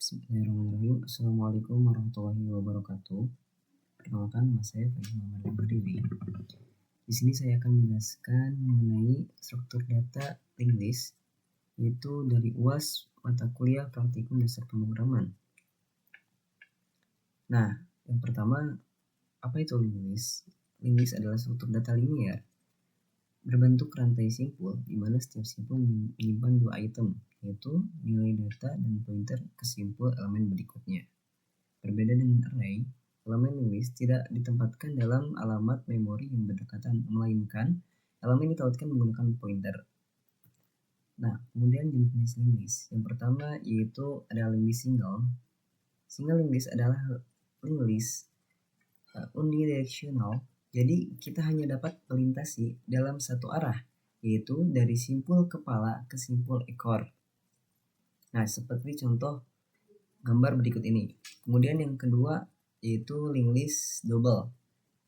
Bismillahirrahmanirrahim. Assalamualaikum warahmatullahi wabarakatuh. Perkenalkan, nama saya Faiz Muhammad Al-Bardiri. Di sini saya akan menjelaskan mengenai struktur data linked list, yaitu dari UAS mata kuliah praktikum dasar pemrograman. Nah, yang pertama, apa itu linked list? Linked list adalah struktur data linear berbentuk rantai simpul, di mana setiap simpul menyimpan dua item, yaitu nilai data dan pointer ke simpul elemen berikutnya. Berbeda dengan array, elemen linked list tidak ditempatkan dalam alamat memori yang berdekatan, melainkan elemen ditautkan menggunakan pointer. Nah, kemudian jenis linked list. Yang pertama yaitu ada linked list single. Single linked list adalah linked list unidirectional. Jadi kita hanya dapat melintasi dalam satu arah, yaitu dari simpul kepala ke simpul ekor. Nah, seperti contoh gambar berikut ini. Kemudian yang kedua yaitu linked list double.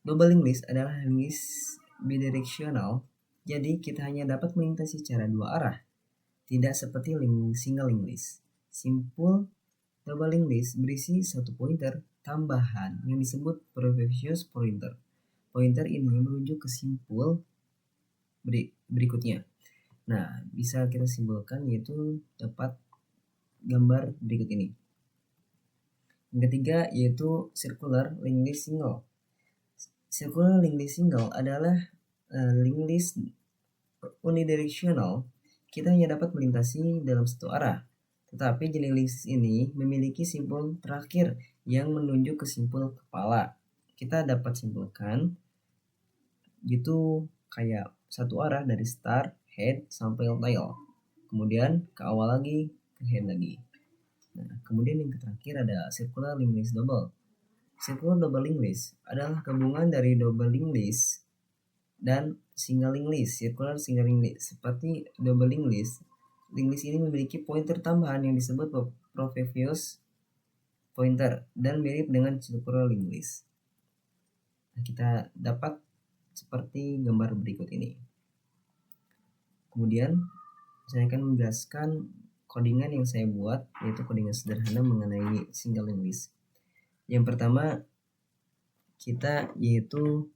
Double linked list adalah linked list bidirectional. Jadi kita hanya dapat melintasi secara dua arah, tidak seperti single linked list. Simpul double linked list berisi satu pointer tambahan yang disebut previous pointer. Pointer ini menuju ke simpul berikutnya. Nah, bisa kita simpulkan yaitu dapat gambar berikut ini. Yang ketiga yaitu circular linked list single. Circular linked list single adalah linked list unidirectional. Kita hanya dapat melintasi dalam satu arah. Tetapi jenis list ini memiliki simpul terakhir yang menunjuk ke simpul kepala. Kita dapat simpulkan gitu kayak satu arah dari start, head, sampai tail. Kemudian ke awal lagi, ke head lagi. Nah, kemudian yang terakhir ada circular linked list double. Circular double linked list adalah gabungan dari double linked list dan single linked list. Circular single linked list seperti double linked list. Linked list ini memiliki pointer tambahan yang disebut previous pointer dan mirip dengan circular linked list. Nah, kita dapat seperti gambar berikut ini. Kemudian saya akan menjelaskan codingan yang saya buat, yaitu codingan sederhana mengenai single linked list. Yang pertama kita yaitu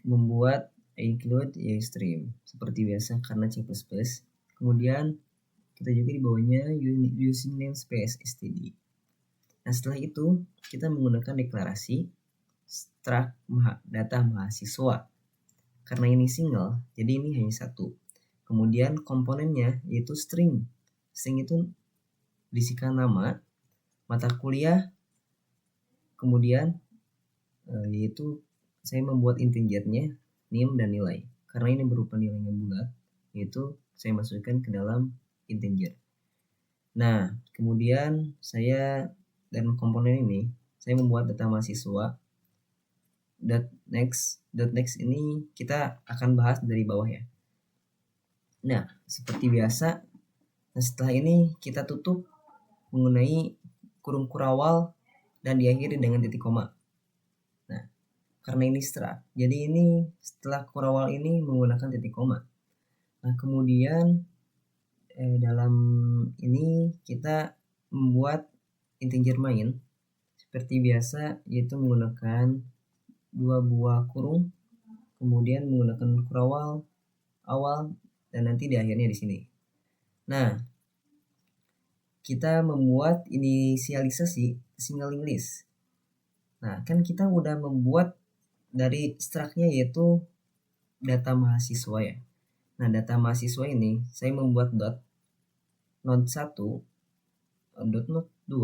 membuat include stream seperti biasa karena C++. Kemudian kita juga di bawahnya using namespace std. Nah, setelah itu kita menggunakan deklarasi struct data mahasiswa. Karena ini single, jadi ini hanya satu. Kemudian komponennya yaitu string. String itu berisikan nama, mata kuliah, kemudian yaitu saya membuat integernya, name dan nilai. Karena ini berupa nilainya bulat, yaitu saya masukkan ke dalam integer. Nah, kemudian saya dan komponen ini saya membuat data mahasiswa. .next ini kita akan bahas dari bawah ya. Nah, seperti biasa, setelah ini kita tutup mengenai kurung kurawal dan diakhiri dengan titik koma. Nah, karena ini struct, jadi ini setelah kurawal ini menggunakan titik koma. Nah, kemudian dalam ini kita membuat integer main seperti biasa, yaitu menggunakan dua buah kurung, kemudian menggunakan kurawal awal dan nanti di akhirnya di sini. Nah, kita membuat inisialisasi single linked list. Nah, kan kita udah membuat dari struct-nya yaitu data mahasiswa ya. Nah, data mahasiswa ini saya membuat node 1, node 2,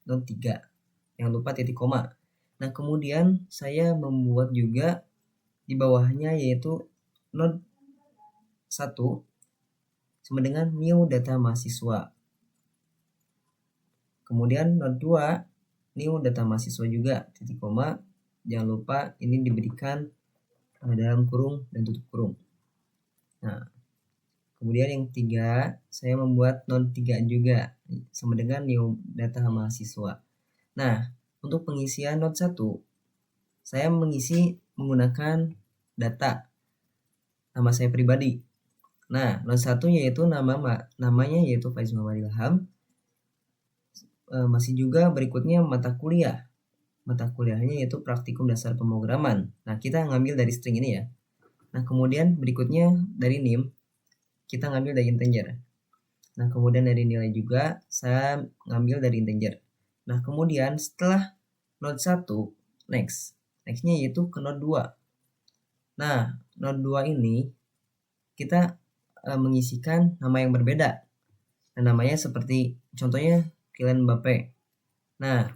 node 3. Jangan lupa titik koma. Nah, kemudian saya membuat juga di bawahnya yaitu node 1 sama dengan new data mahasiswa. Kemudian node 2 new data mahasiswa juga, titik koma. Jangan lupa ini diberikan dalam kurung dan tutup kurung. Nah, kemudian yang 3 saya membuat node 3 juga sama dengan new data mahasiswa. Nah, untuk pengisian node 1 saya mengisi menggunakan data nama saya pribadi. Nah, not 1 yaitu namanya yaitu Faiz Muhammad Ilham. Masih juga berikutnya mata kuliah. Mata kuliahnya yaitu praktikum dasar pemrograman. Nah, kita ngambil dari string ini ya. Nah, kemudian berikutnya dari NIM, kita ngambil dari integer. Nah, kemudian dari nilai juga, saya ngambil dari integer. Nah, kemudian setelah not 1, nextnya yaitu ke not 2. Nah, not 2 ini kita mengisikan nama yang berbeda. Nah, namanya seperti, contohnya Kylian Mbappe. Nah,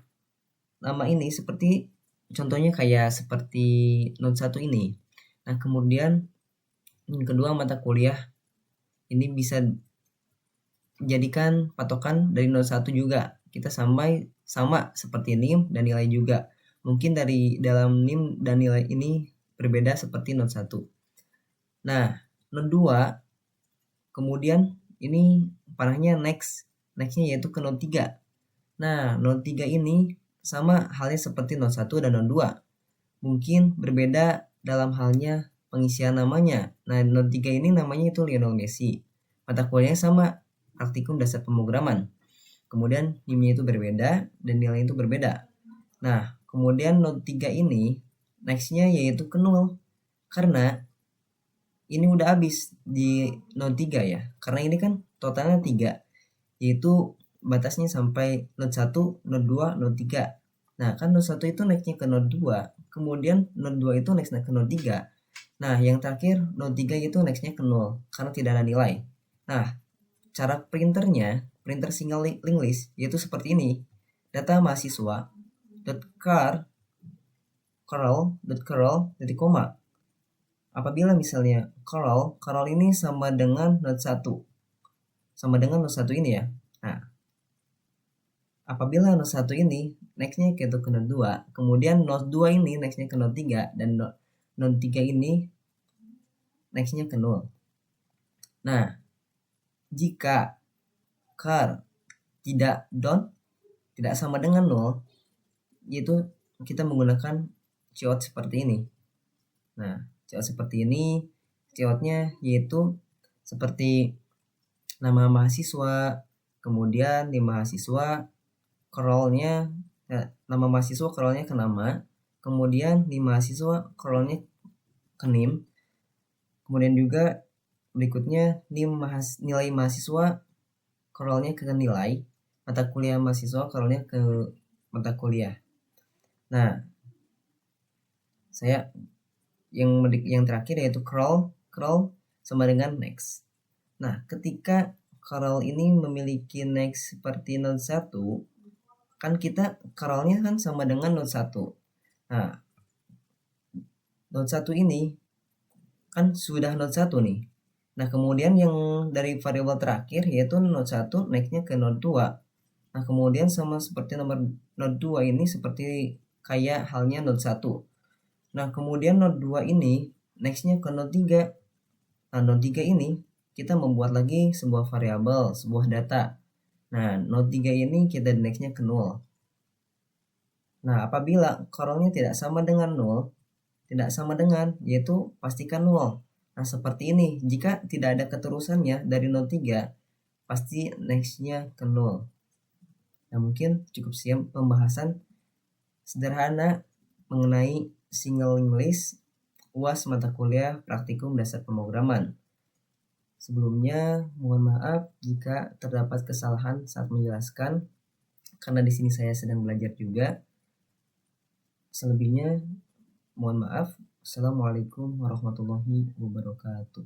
nama ini seperti contohnya kayak seperti not 1 ini. Nah, kemudian yang kedua mata kuliah ini bisa jadikan patokan dari not 1 juga. Kita sama seperti NIM dan nilai juga. Mungkin dari dalam NIM dan nilai ini berbeda seperti not 1. Nah, not 2 kemudian ini parahnya nextnya yaitu ke not 3. Nah, not 3 ini sama halnya seperti not 1 dan not 2. Mungkin berbeda dalam halnya pengisian namanya. Nah, not 3 ini namanya itu Lionel Messi. Mata kuliahnya sama, praktikum dasar pemrograman. Kemudian NIM-nya itu berbeda dan nilai itu berbeda. Nah, kemudian not 3 ini nextnya yaitu ke 0. Karena ini udah habis di not 3 ya. Karena ini kan totalnya 3. Yaitu batasnya sampai not 1, not 2, not 3. Nah, kan not 1 itu nextnya ke not 2, kemudian not 2 itu nextnya ke not 3. Nah, yang terakhir not 3 itu nextnya ke 0, karena tidak ada nilai. Nah, cara printer single linked list, yaitu seperti ini. Data mahasiswa, .curl, titik koma. Apabila misalnya curl ini sama dengan not 1. Sama dengan not 1 ini ya. Nah, apabila not 1 ini nextnya ke not 2, kemudian not 2 ini nextnya ke not 3, dan not 3 ini nextnya ke 0. Nah, jika char tidak sama dengan 0, yaitu kita menggunakan cout seperti ini. Nah, cout seperti ini, coutnya yaitu seperti nama mahasiswa, kemudian di mahasiswa curlnya nama mahasiswa curlnya ke nama, kemudian di mahasiswa curlnya ke NIM, kemudian juga berikutnya nilai mahasiswa curlnya ke nilai, mata kuliah mahasiswa curlnya ke mata kuliah. Nah, saya yang terakhir yaitu curl sama dengan next. Nah, ketika curl ini memiliki next seperti not 1, kan kita curlnya kan sama dengan not 1. Nah, not 1 ini kan sudah not 1 nih. Nah, kemudian yang dari variabel terakhir yaitu not 1 nextnya ke not 2. Nah, kemudian sama seperti nomor not 2 ini seperti kayak halnya not 1. Nah, kemudian not 2 ini nextnya ke not 3. Nah, not 3 ini kita membuat lagi sebuah variabel, sebuah data. Nah, not 3 ini kita nextnya ke 0. Nah, apabila curlnya tidak sama dengan 0, yaitu pastikan 0. Nah, seperti ini. Jika tidak ada keterusannya dari not 3, pasti nextnya ke 0. Nah, mungkin cukup sekian pembahasan sederhana mengenai single linked list UAS mata kuliah praktikum dasar pemrograman. Sebelumnya, mohon maaf jika terdapat kesalahan saat menjelaskan, karena di sini saya sedang belajar juga. Selebihnya, mohon maaf. Assalamualaikum warahmatullahi wabarakatuh.